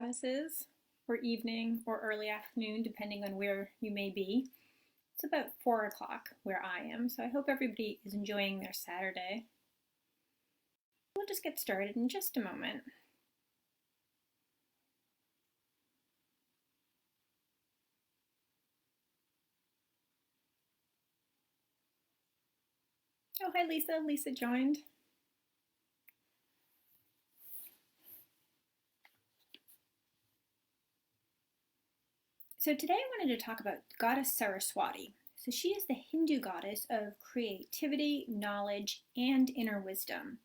classes, or evening, or early afternoon, depending on where you may be. It's about 4 o'clock where I am, so I hope everybody is enjoying their Saturday. We'll just get started in just a moment. Oh, hi Lisa. Lisa joined. So today I wanted to talk about Goddess Saraswati. So she is the Hindu goddess of creativity, knowledge, and inner wisdom.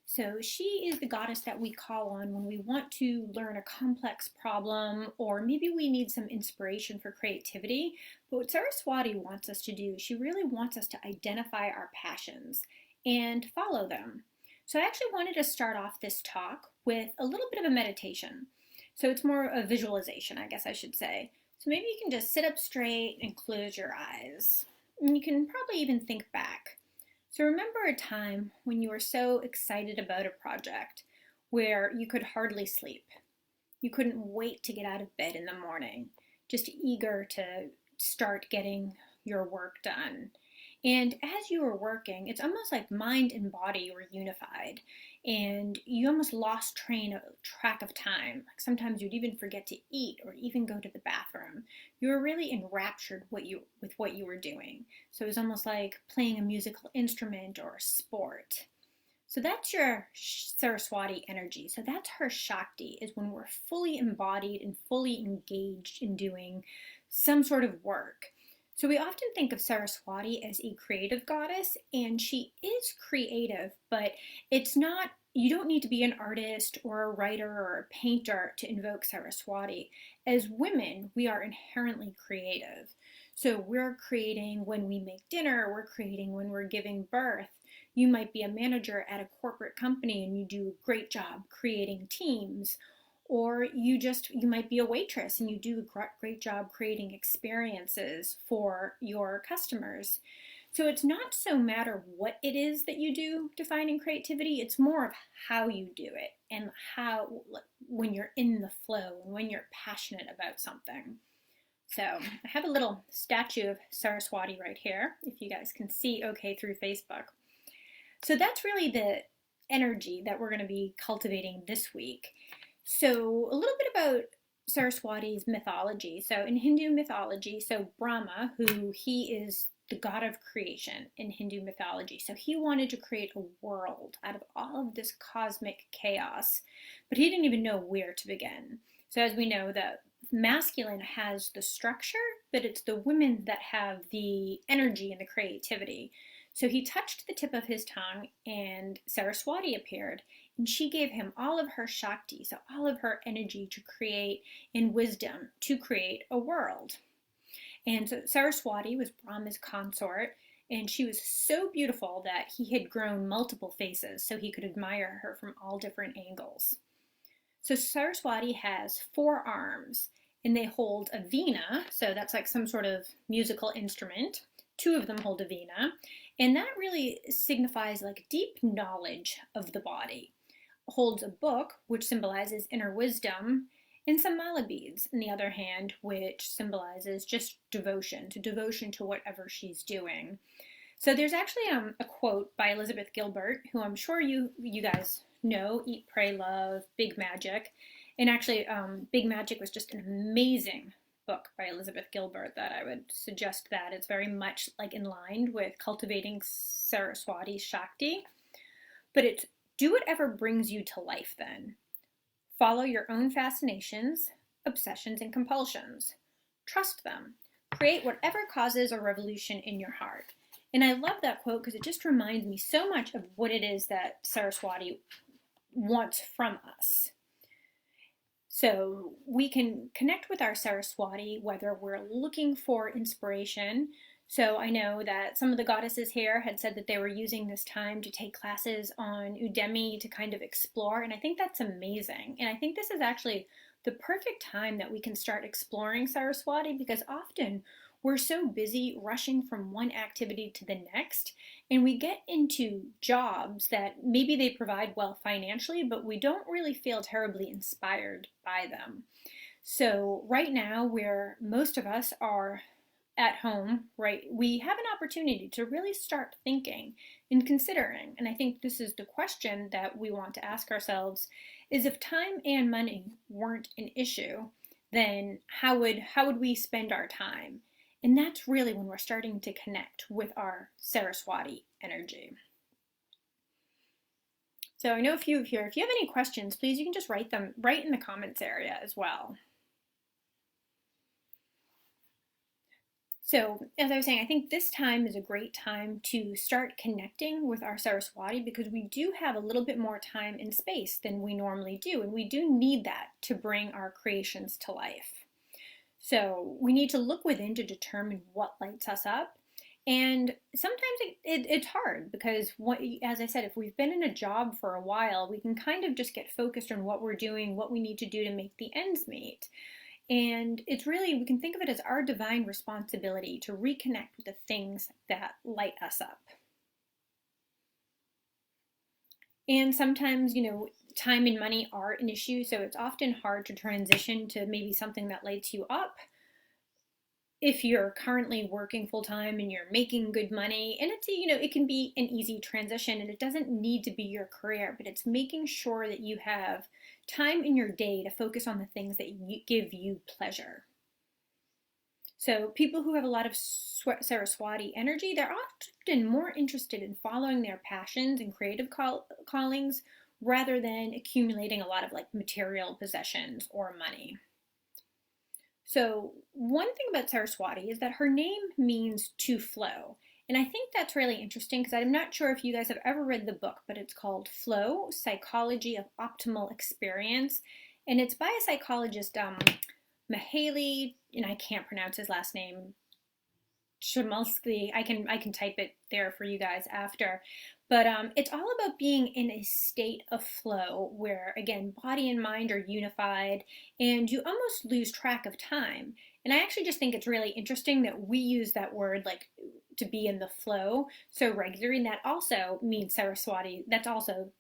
So she is the goddess that we call on when we want to learn a complex problem, or maybe we need some inspiration for creativity. But what Saraswati wants us to do, she really wants us to identify our passions and follow them. So I actually wanted to start off this talk with a little bit of a meditation. So it's more a visualization, I guess I should say. So maybe you can just sit up straight and close your eyes. And you can probably even think back. So remember a time when you were so excited about a project where you could hardly sleep. You couldn't wait to get out of bed in the morning, just eager to start getting your work done. And as you were working, it's almost like mind and body were unified, and you almost lost track of time. Like sometimes you'd even forget to eat or even go to the bathroom. You were really enraptured with what you were doing. So it was almost like playing a musical instrument or a sport. So that's your Saraswati energy. So that's her Shakti, is when we're fully embodied and fully engaged in doing some sort of work. So we often think of Saraswati as a creative goddess, and she is creative, but it's not, you don't need to be an artist or a writer or a painter to invoke Saraswati. As women, we are inherently creative. So we're creating when we make dinner, we're creating when we're giving birth. You might be a manager at a corporate company and you do a great job creating teams. Or you might be a waitress and you do a great job creating experiences for your customers. So it's not so matter what it is that you do defining creativity, it's more of how you do it and how, when you're in the flow and when you're passionate about something. So I have a little statue of Saraswati right here, if you guys can see okay through Facebook. So that's really the energy that we're going to be cultivating this week. So a little bit about Saraswati's mythology. So in Hindu mythology, so Brahma, he is the god of creation in Hindu mythology. So he wanted to create a world out of all of this cosmic chaos, but he didn't even know where to begin. So as we know, the masculine has the structure, but it's the women that have the energy and the creativity. So he touched the tip of his tongue and Saraswati appeared, and she gave him all of her Shakti, so all of her energy to create and wisdom to create a world. And so Saraswati was Brahma's consort, and she was so beautiful that he had grown multiple faces so he could admire her from all different angles. So Saraswati has 4 arms, and they hold a veena, so that's like some sort of musical instrument. 2 of them hold a veena, and that really signifies like deep knowledge of the body. Holds a book, which symbolizes inner wisdom, and some mala beads, on the other hand, which symbolizes just devotion to whatever she's doing. So there's actually a quote by Elizabeth Gilbert, who I'm sure you guys know, Eat, Pray, Love, Big Magic. And actually, Big Magic was just an amazing book by Elizabeth Gilbert that I would suggest that. It's very much like in line with cultivating Saraswati's Shakti. But it's do whatever brings you to life then. Follow your own fascinations, obsessions, and compulsions. Trust them. Create whatever causes a revolution in your heart. And I love that quote because it just reminds me so much of what it is that Saraswati wants from us. So we can connect with our Saraswati whether we're looking for inspiration. So I know that some of the goddesses here had said that they were using this time to take classes on Udemy to kind of explore, and I think that's amazing. And I think this is actually the perfect time that we can start exploring Saraswati, because often we're so busy rushing from one activity to the next, and we get into jobs that maybe they provide well financially, but we don't really feel terribly inspired by them. So right now, where most of us are at home, right, we have an opportunity to really start thinking and considering. And I think this is the question that we want to ask ourselves is if time and money weren't an issue, then how would we spend our time? And that's really when we're starting to connect with our Saraswati energy. So I know a few of you, if you have any questions, please, you can just write them right in the comments area as well. So, as I was saying, I think this time is a great time to start connecting with our Saraswati because we do have a little bit more time and space than we normally do, and we do need that to bring our creations to life. So, we need to look within to determine what lights us up. And sometimes it's hard because, as I said, if we've been in a job for a while, we can kind of just get focused on what we're doing, what we need to do to make the ends meet. And it's really, we can think of it as our divine responsibility to reconnect with the things that light us up. And sometimes, time and money are an issue, so it's often hard to transition to maybe something that lights you up. If you're currently working full-time and you're making good money, and it's, it can be an easy transition and it doesn't need to be your career, but it's making sure that you have time in your day to focus on the things that give you pleasure. So people who have a lot of Saraswati energy, they're often more interested in following their passions and creative callings rather than accumulating a lot of material possessions or money. So one thing about Saraswati is that her name means to flow. And I think that's really interesting because I'm not sure if you guys have ever read the book, but it's called Flow, Psychology of Optimal Experience. And it's by a psychologist, Mihaly, and I can't pronounce his last name, Chmielewski. I can type it there for you guys after. But it's all about being in a state of flow where, again, body and mind are unified and you almost lose track of time. And I actually just think it's really interesting that we use that word to be in the flow so regularly, and that also means Saraswati. That's also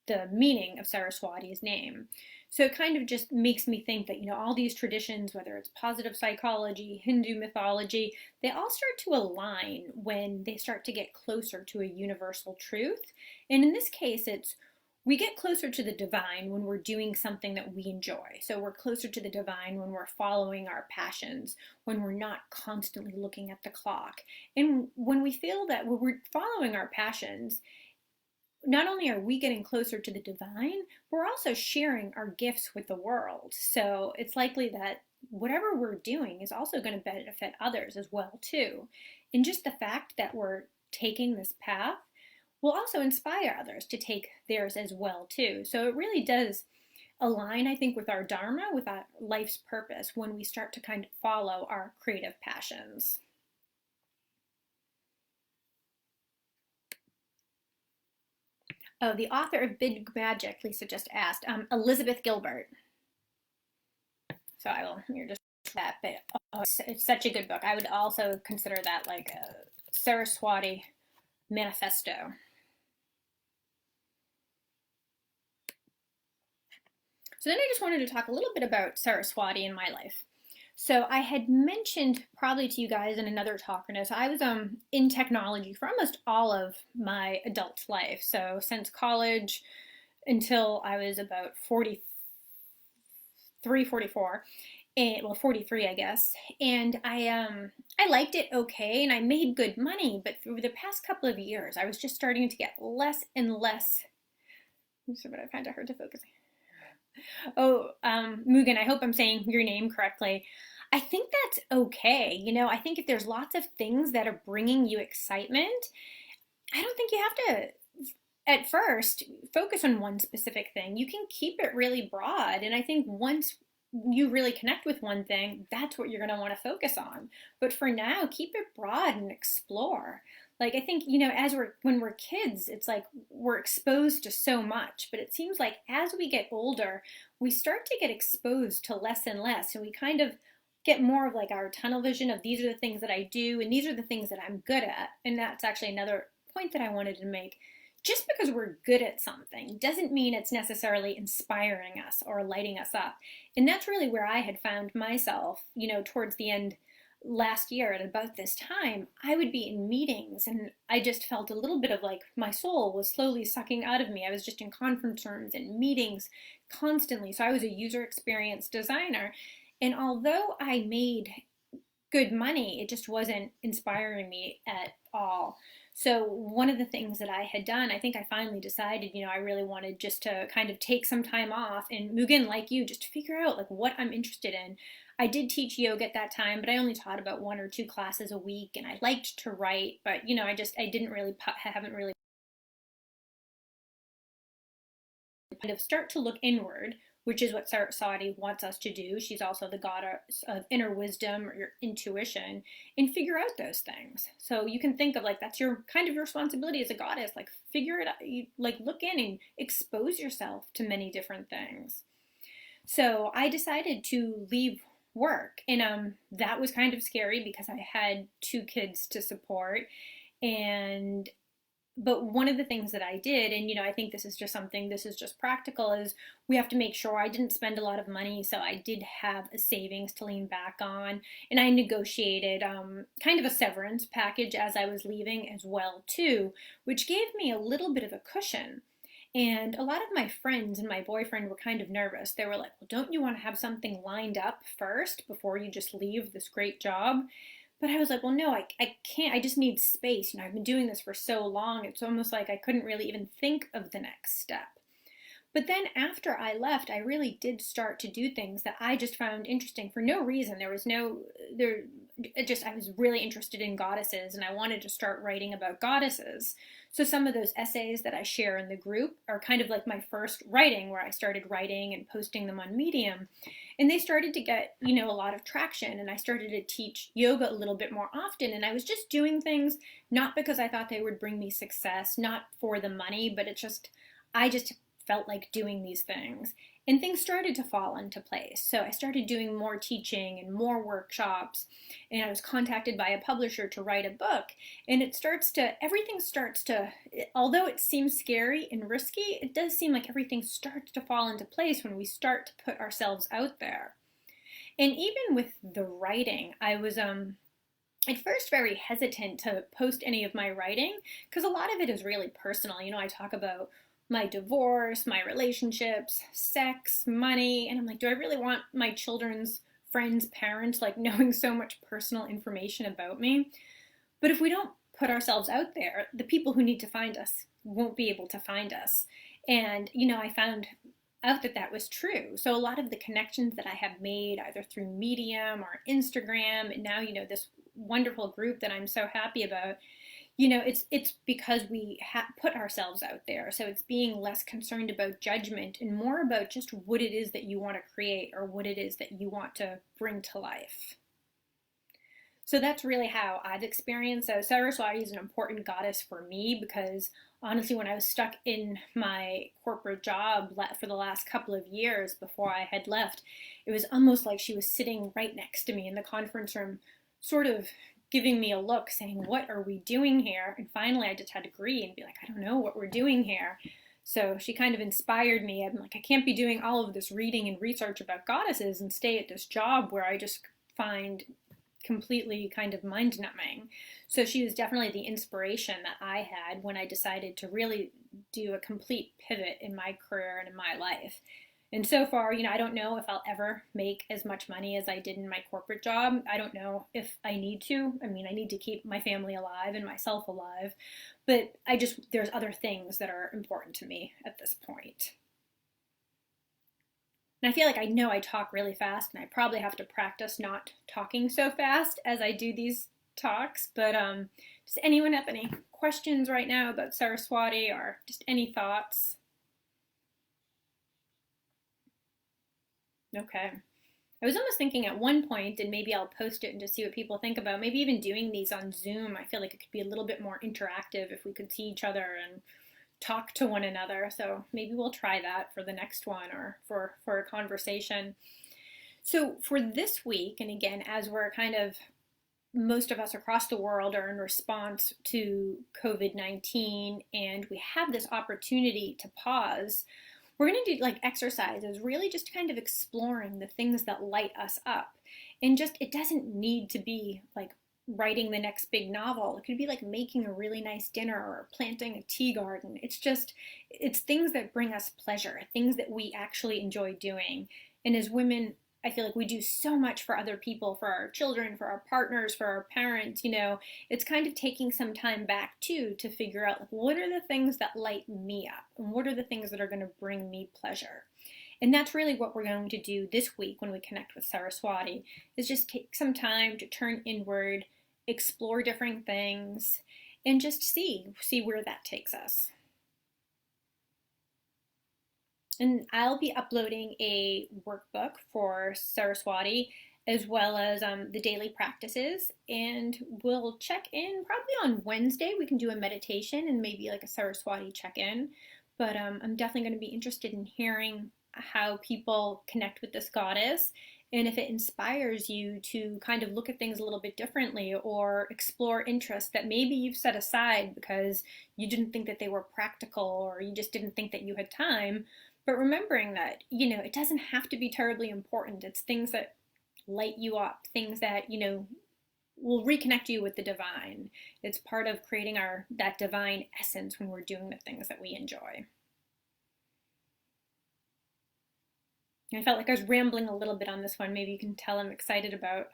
the meaning of Saraswati's name. So it kind of just makes me think that, all these traditions, whether it's positive psychology, Hindu mythology, they all start to align when they start to get closer to a universal truth. And in this case, we get closer to the divine when we're doing something that we enjoy. So we're closer to the divine when we're following our passions, when we're not constantly looking at the clock. And when we feel that when we're following our passions, not only are we getting closer to the divine, we're also sharing our gifts with the world. So it's likely that whatever we're doing is also going to benefit others as well too. And just the fact that we're taking this path will also inspire others to take theirs as well too. So it really does align, I think, with our dharma, with our life's purpose when we start to kind of follow our creative passions. Oh, the author of Big Magic, Lisa just asked, Elizabeth Gilbert. So I will, you're just that, but it's such a good book. I would also consider that like a Saraswati manifesto. So then I just wanted to talk a little bit about Saraswati in my life. So I had mentioned probably to you guys in another talk, so I was in technology for almost all of my adult life. So since college until I was about 43, 44, and well, 43, I guess. And I liked it okay, and I made good money. But through the past couple of years, I was just starting to get less and less. But I find it hard to focus. Oh, Mugen, I hope I'm saying your name correctly. I think that's okay. I think if there's lots of things that are bringing you excitement, I don't think you have to, at first, focus on one specific thing. You can keep it really broad. And I think once you really connect with one thing, that's what you're going to want to focus on. But for now, keep it broad and explore. I think, when we're kids, it's like we're exposed to so much, but it seems like as we get older, we start to get exposed to less and less, and we kind of get more of like our tunnel vision of these are the things that I do and these are the things that I'm good at. And that's actually another point that I wanted to make. Just because we're good at something doesn't mean it's necessarily inspiring us or lighting us up. And that's really where I had found myself, towards the end last year at about this time. I would be in meetings and I just felt a little bit of like my soul was slowly sucking out of me. I was just in conference rooms and meetings constantly. So I was a user experience designer. And although I made good money, it just wasn't inspiring me at all. So one of the things that I had done, I think I finally decided, I really wanted just to kind of take some time off and Mugen, like you, just to figure out like what I'm interested in. I did teach yoga at that time, but I only taught about 1 or 2 classes a week, and I liked to write, but I didn't really haven't really kind of start to look inward, which is what Saraswati wants us to do. She's also the goddess of inner wisdom or your intuition, and figure out those things. So you can think of like that's your kind of your responsibility as a goddess, like figure it out, like look in and expose yourself to many different things. So I decided to leave work, and that was kind of scary because I had 2 kids to support, and but one of the things that I did, and I think this is just practical, is we have to make sure I didn't spend a lot of money. So I did have a savings to lean back on, and I negotiated kind of a severance package as I was leaving as well too, which gave me a little bit of a cushion. And a lot of my friends and my boyfriend were kind of nervous. They were like, well, don't you want to have something lined up first before you just leave this great job? But I was like, well, no, I can't. I just need space. I've been doing this for so long. It's almost like I couldn't really even think of the next step. But then after I left, I really did start to do things that I just found interesting for no reason. I was really interested in goddesses, and I wanted to start writing about goddesses. So some of those essays that I share in the group are kind of like my first writing, where I started writing and posting them on Medium. And they started to get, a lot of traction, and I started to teach yoga a little bit more often. And I was just doing things not because I thought they would bring me success, not for the money, but I just felt like doing these things. And things started to fall into place. So I started doing more teaching and more workshops, and I was contacted by a publisher to write a book. And everything starts to, although it seems scary and risky, it does seem like everything starts to fall into place when we start to put ourselves out there. And even with the writing, I was at first very hesitant to post any of my writing because a lot of it is really personal. I talk about my divorce, my relationships, sex, money, and I'm like, do I really want my children's friends, parents, like knowing so much personal information about me? But if we don't put ourselves out there, the people who need to find us won't be able to find us. And, I found out that that was true. So a lot of the connections that I have made either through Medium or Instagram, and now, this wonderful group that I'm so happy about, it's because we put ourselves out there. So it's being less concerned about judgment and more about just what it is that you want to create or what it is that you want to bring to life. So that's really how I've experienced. So Saraswati is an important goddess for me because honestly, when I was stuck in my corporate job for the last couple of years before I had left, it was almost like she was sitting right next to me in the conference room, sort of giving me a look saying, what are we doing here? And finally I just had to agree and be like, I don't know what we're doing here. So she kind of inspired me. I'm like, I can't be doing all of this reading and research about goddesses and stay at this job where I just find completely kind of mind-numbing. So she was definitely the inspiration that I had when I decided to really do a complete pivot in my career and in my life. And so far, I don't know if I'll ever make as much money as I did in my corporate job. I don't know if I need to. I mean, I need to keep my family alive and myself alive. But there's other things that are important to me at this point. And I feel like I know I talk really fast, and I probably have to practice not talking so fast as I do these talks. But does anyone have any questions right now about Saraswati or just any thoughts? Okay. I was almost thinking at one point, and maybe I'll post it and just see what people think about, maybe even doing these on Zoom. I feel like it could be a little bit more interactive if we could see each other and talk to one another. So maybe we'll try that for the next one or for a conversation. So for this week, and again, as we're kind of most of us across the world are in response to COVID-19 and we have this opportunity to pause, we're going to do like exercises, really just kind of exploring the things that light us up. And just, it doesn't need to be like writing the next big novel. It could be like making a really nice dinner or planting a tea garden. It's things that bring us pleasure, things that we actually enjoy doing. And as women, I feel like we do so much for other people, for our children, for our partners, for our parents, it's kind of taking some time back too to figure out like, what are the things that light me up and what are the things that are going to bring me pleasure. And that's really what we're going to do this week when we connect with Saraswati, is just take some time to turn inward, explore different things, and just see where that takes us. And I'll be uploading a workbook for Saraswati as well as the daily practices. And we'll check in probably on Wednesday. We can do a meditation and maybe like a Saraswati check-in. But I'm definitely going to be interested in hearing how people connect with this goddess and if it inspires you to kind of look at things a little bit differently or explore interests that maybe you've set aside because you didn't think that they were practical or you just didn't think that you had time. But remembering that, it doesn't have to be terribly important. It's things that light you up, things that, will reconnect you with the divine. It's part of creating that divine essence when we're doing the things that we enjoy. I felt like I was rambling a little bit on this one. Maybe you can tell I'm excited about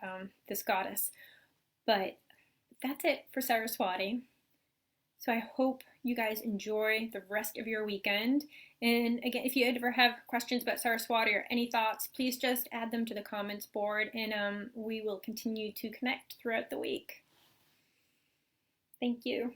this goddess. But that's it for Saraswati. So I hope you guys enjoy the rest of your weekend. And again, if you ever have questions about Saraswati or any thoughts, please just add them to the comments board and we will continue to connect throughout the week. Thank you.